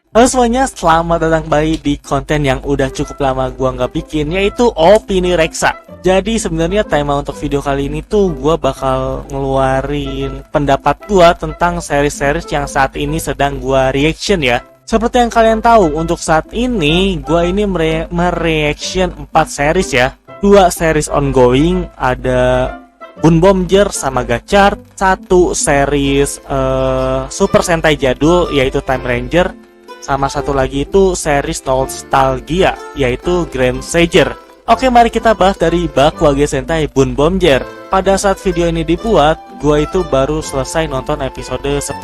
Halo semuanya, selamat datang kembali di konten yang udah cukup lama gua nggak bikin, yaitu Opini Reksa. Jadi sebenarnya tema untuk video kali ini tuh gua bakal ngeluarin pendapat gua tentang series-series yang saat ini sedang gua reaction ya. Seperti yang kalian tahu, untuk saat ini gua ini mereaction 4 series ya. 2 series ongoing, ada Bun Bomber sama Gachard, 1 series Super Sentai jadul yaitu Time Ranger, sama 1 lagi itu series nostalgia yaitu Grand Sager. Oke, mari kita bahas dari Bakuage Sentai Bun Bomber. Pada saat video ini dibuat, gua itu baru selesai nonton episode 10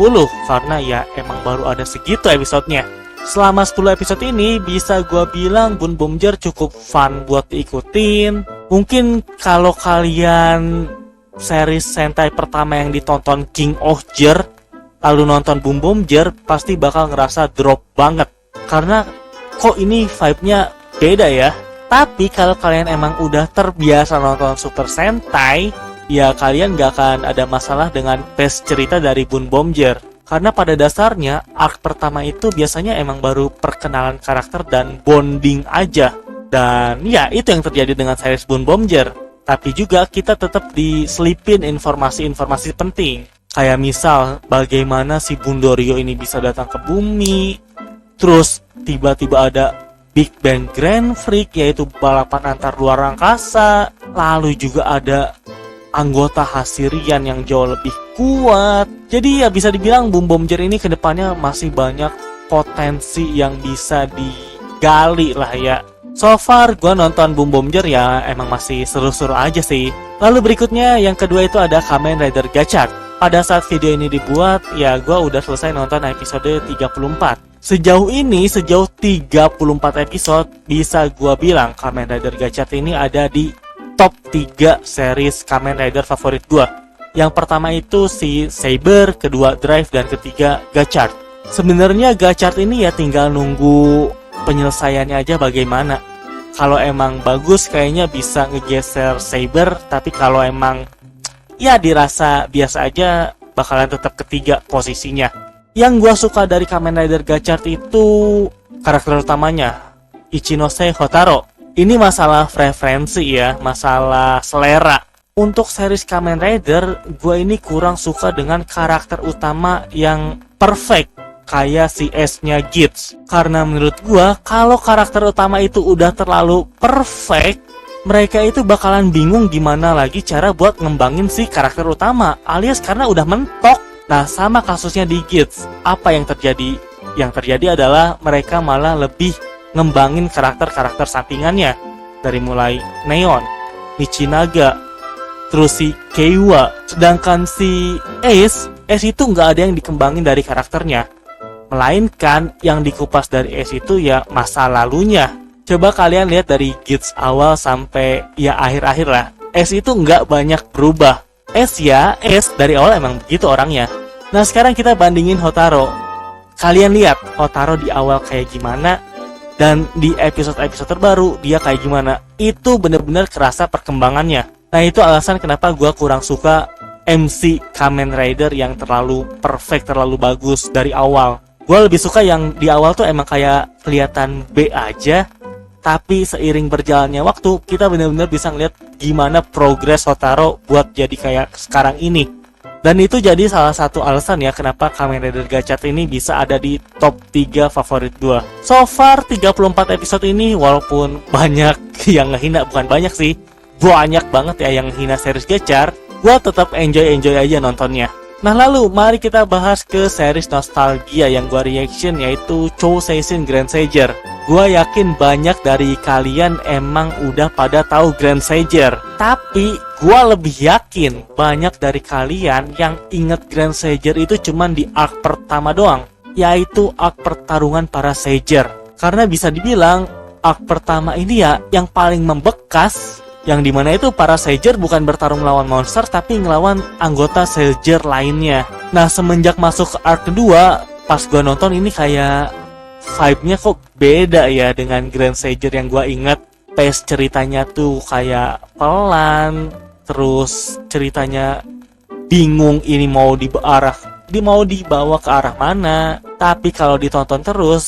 karena ya emang baru ada segitu episodenya. Selama 10 episode ini bisa gua bilang Bun Bomber cukup fun buat diikutin. Mungkin kalau kalian series Sentai pertama yang ditonton King Ohger lalu nonton Bun Bomber, pasti bakal ngerasa drop banget karena kok ini vibe-nya beda ya. Tapi kalau kalian emang udah terbiasa nonton Super Sentai, ya kalian gak akan ada masalah dengan pace cerita dari Bun Bomber, karena pada dasarnya arc pertama itu biasanya emang baru perkenalan karakter dan bonding aja. Dan ya itu yang terjadi dengan series Bun Bomber. Tapi juga kita tetap diselipin informasi-informasi penting. Kayak misal bagaimana si Bundorio ini bisa datang ke bumi. Terus tiba-tiba ada Big Bang Grand Prix yaitu balapan antar luar angkasa. Lalu juga ada anggota Hasirian yang jauh lebih kuat. Jadi ya bisa dibilang Bun Bomber ini kedepannya masih banyak potensi yang bisa digali lah ya. So far gue nonton Bun Bomber ya emang masih seru-seru aja sih. Lalu berikutnya yang kedua itu ada Kamen Rider Gachard. Pada saat video ini dibuat ya gue udah selesai nonton episode 34. Sejauh 34 episode bisa gue bilang Kamen Rider Gachard ini ada di top 3 series Kamen Rider favorit gue. Yang pertama itu si Saber, kedua Drive, dan ketiga Gachard. Sebenarnya Gachard ini ya tinggal nunggu penyelesaiannya aja bagaimana. Kalau emang bagus kayaknya bisa ngegeser Saber, tapi kalau emang ya dirasa biasa aja bakalan tetap ketiga posisinya. Yang gua suka dari Kamen Rider Gachard itu karakter utamanya Ichinose Hotaro. Ini masalah preferensi ya, masalah selera. Untuk series Kamen Rider, gua ini kurang suka dengan karakter utama yang perfect kayak si S-nya Gits. Karena menurut gua kalau karakter utama itu udah terlalu perfect, mereka itu bakalan bingung gimana lagi cara buat ngembangin si karakter utama, alias karena udah mentok. Nah, sama kasusnya di Gits. Apa yang terjadi? Yang terjadi adalah mereka malah lebih ngembangin karakter-karakter sampingannya. Dari mulai Neon, Michinaga, terus si Keiwa. Sedangkan si Ace itu nggak ada yang dikembangin dari karakternya. Melainkan yang dikupas dari Ace itu ya masa lalunya. Coba kalian lihat dari Gits awal sampai ya akhir-akhir lah. Ace itu nggak banyak berubah. Ace dari awal emang begitu orangnya. Nah sekarang kita bandingin Hotaro. Kalian lihat Hotaro di awal kayak gimana, dan di episode-episode terbaru dia kayak gimana. Itu bener-bener kerasa perkembangannya. Nah itu alasan kenapa gue kurang suka MC Kamen Rider yang terlalu perfect, terlalu bagus dari awal. Gue lebih suka yang di awal tuh emang kayak kelihatan B aja, tapi seiring berjalannya waktu kita benar-benar bisa ngeliat gimana progres Hotaro buat jadi kayak sekarang ini. Dan itu jadi salah satu alasan ya kenapa Kamen Rider Gachard ini bisa ada di top 3 favorit gue. So far 34 episode ini walaupun banyak yang ngehina, bukan banyak sih, banyak banget ya yang ngehina series Gachard, gue tetap enjoy aja nontonnya. Nah lalu mari kita bahas ke series nostalgia yang gua reaction, yaitu Chou Seishin Grand Sager. Gua yakin banyak dari kalian emang udah pada tahu Grand Sager, tapi gua lebih yakin banyak dari kalian yang inget Grand Sager itu cuman di arc pertama doang, yaitu arc pertarungan para Sager. Karena bisa dibilang arc pertama ini ya yang paling membekas, yang dimana itu para Sager bukan bertarung lawan monster tapi ngelawan anggota Sager lainnya. Nah semenjak masuk ke arc kedua, pas gua nonton ini kayak vibe-nya kok beda ya dengan Grand Sager yang gua inget. Pace ceritanya tuh kayak pelan, terus ceritanya bingung ini mau dibawa ke arah mana. Tapi kalau ditonton terus,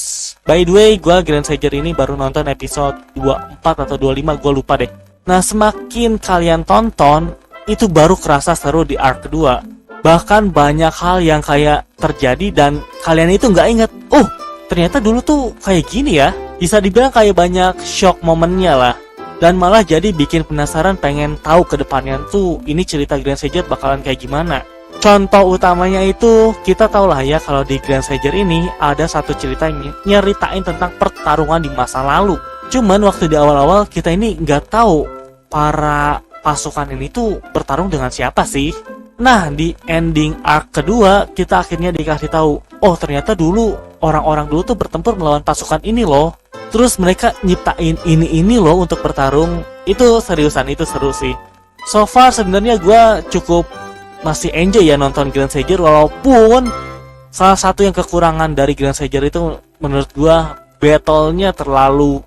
by the way, gue Grand Sager ini baru nonton episode 24 atau 25, gue lupa deh. Nah, semakin kalian tonton, itu baru kerasa seru di arc kedua. Bahkan banyak hal yang kayak terjadi dan kalian itu nggak inget, oh ternyata dulu tuh kayak gini ya. Bisa dibilang kayak banyak shock momennya lah. Dan malah jadi bikin penasaran pengen tahu ke depannya tuh ini cerita Grand Sager bakalan kayak gimana. Contoh utamanya itu kita tahu lah ya kalau di Grand Sager ini ada satu cerita yang nyeritain tentang pertarungan di masa lalu. Cuman waktu di awal-awal kita ini nggak tahu para pasukan ini tuh bertarung dengan siapa sih. Nah, di ending arc kedua kita akhirnya dikasih tahu, oh ternyata dulu orang-orang dulu tuh bertempur melawan pasukan ini loh. Terus mereka nyiptain ini loh untuk bertarung. Itu seriusan, itu seru sih. So far sebenarnya gue cukup masih enjoy ya nonton Grand Sager, walaupun salah satu yang kekurangan dari Grand Sager itu menurut gue battle-nya terlalu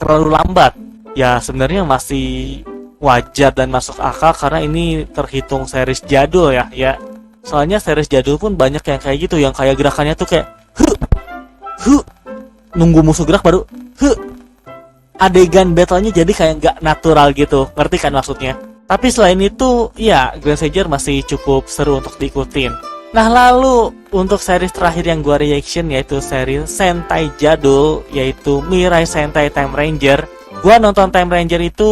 lambat. Ya sebenarnya masih wajar dan masuk akal karena ini terhitung series jadul ya. Soalnya series jadul pun banyak yang kayak gitu, yang kayak gerakannya tuh kayak nunggu musuh gerak baru adegan battle-nya jadi kayak nggak natural gitu, ngerti kan maksudnya? Tapi selain itu, ya Grand Sager masih cukup seru untuk diikutin. Nah lalu untuk series terakhir yang gua reaction yaitu series Sentai jadul, yaitu Mirai Sentai Time Ranger. Gua nonton Time Ranger itu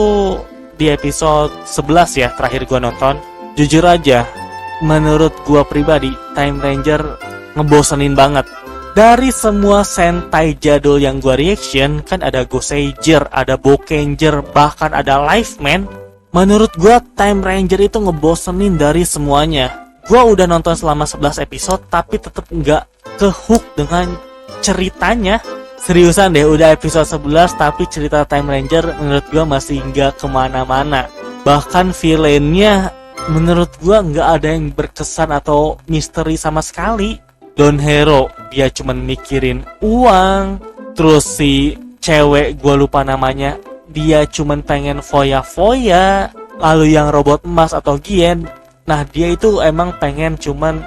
di episode 11 ya, terakhir gua nonton. Jujur aja, menurut gua pribadi Time Ranger ngebosenin banget. Dari semua Sentai jadul yang gua reaction, kan ada Goseiger, ada Bokenger, bahkan ada Lifeman. Menurut gua Time Ranger itu ngebosenin dari semuanya. Gua udah nonton selama 11 episode tapi tetep nggak kehook dengan ceritanya. Seriusan deh, udah episode 11 tapi cerita Time Ranger menurut gua masih nggak kemana-mana. Bahkan villainnya menurut gua nggak ada yang berkesan atau misteri sama sekali. Don Hero, dia cuman mikirin uang. Terus si cewek gua lupa namanya, dia cuman pengen foya-foya. Lalu yang robot emas atau Gien, nah dia itu emang pengen cuman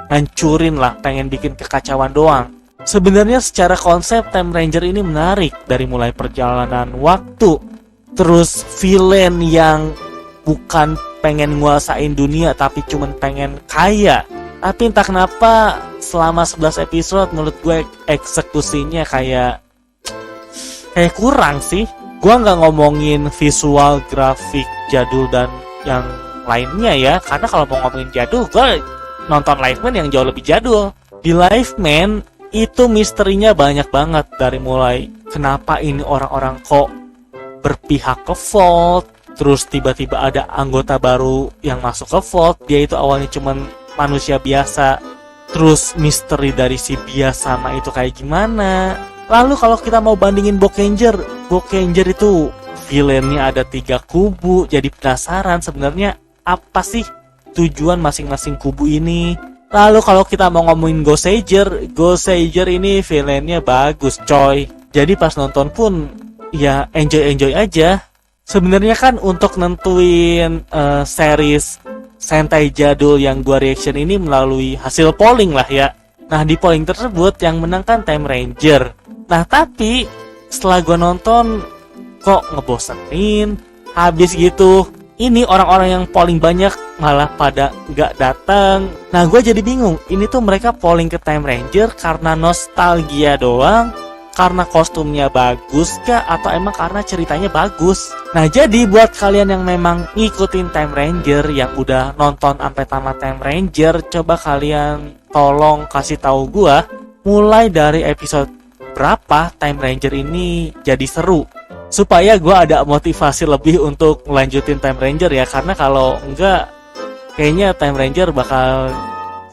hancurin lah, pengen bikin kekacauan doang. Sebenarnya secara konsep Time Ranger ini menarik, dari mulai perjalanan waktu, terus villain yang bukan pengen nguasain dunia tapi cuman pengen kaya. Tapi entah kenapa selama 11 episode menurut gue eksekusinya kayak kurang sih. Gue nggak ngomongin visual, grafik jadul dan yang lainnya ya, karena kalau mau ngomongin jadul gue nonton Lifeman yang jauh lebih jadul. Di Lifeman itu misterinya banyak banget, dari mulai kenapa ini orang-orang kok berpihak ke Vault, terus tiba-tiba ada anggota baru yang masuk ke Vault, dia itu awalnya cuman manusia biasa. Terus misteri dari si Bia sama itu kayak gimana. Lalu kalau kita mau bandingin Bokenger itu villainnya ada 3 kubu. Jadi penasaran sebenarnya apa sih tujuan masing-masing kubu ini. Lalu kalau kita mau ngomongin Goseiger ini villainnya bagus coy. Jadi pas nonton pun ya enjoy aja. Sebenarnya kan untuk nentuin series Sentai jadul yang gua reaction ini melalui hasil polling lah ya. Nah di polling tersebut yang menang kan Time Ranger. Nah tapi setelah gua nonton kok ngebosenin. Habis gitu ini orang-orang yang polling banyak malah pada nggak datang. Nah gua jadi bingung, ini tuh mereka polling ke Time Ranger karena nostalgia doang, karena kostumnya bagus kah, atau emang karena ceritanya bagus. Nah jadi buat kalian yang memang ngikutin Time Ranger, yang udah nonton sampai tamat Time Ranger, coba kalian tolong kasih tahu gua mulai dari episode berapa Time Ranger ini jadi seru, supaya gua ada motivasi lebih untuk melanjutin Time Ranger ya. Karena kalau enggak, kayaknya Time Ranger bakal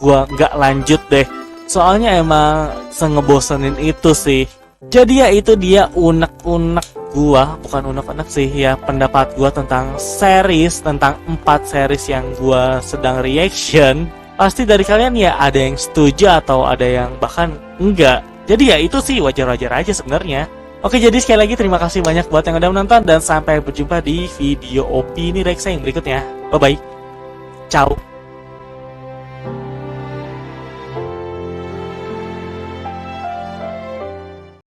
gua nggak lanjut deh, soalnya emang sengebosenin itu sih. Jadi ya itu dia unek-unek gua, bukan unek-unek sih ya, pendapat gua tentang series, tentang 4 series yang gua sedang reaction. Pasti dari kalian ya ada yang setuju atau ada yang bahkan enggak. Jadi ya itu sih wajar-wajar aja sebenarnya. Oke, jadi sekali lagi terima kasih banyak buat yang udah menonton dan sampai berjumpa di video opini Reksa yang berikutnya. Bye bye. Ciao.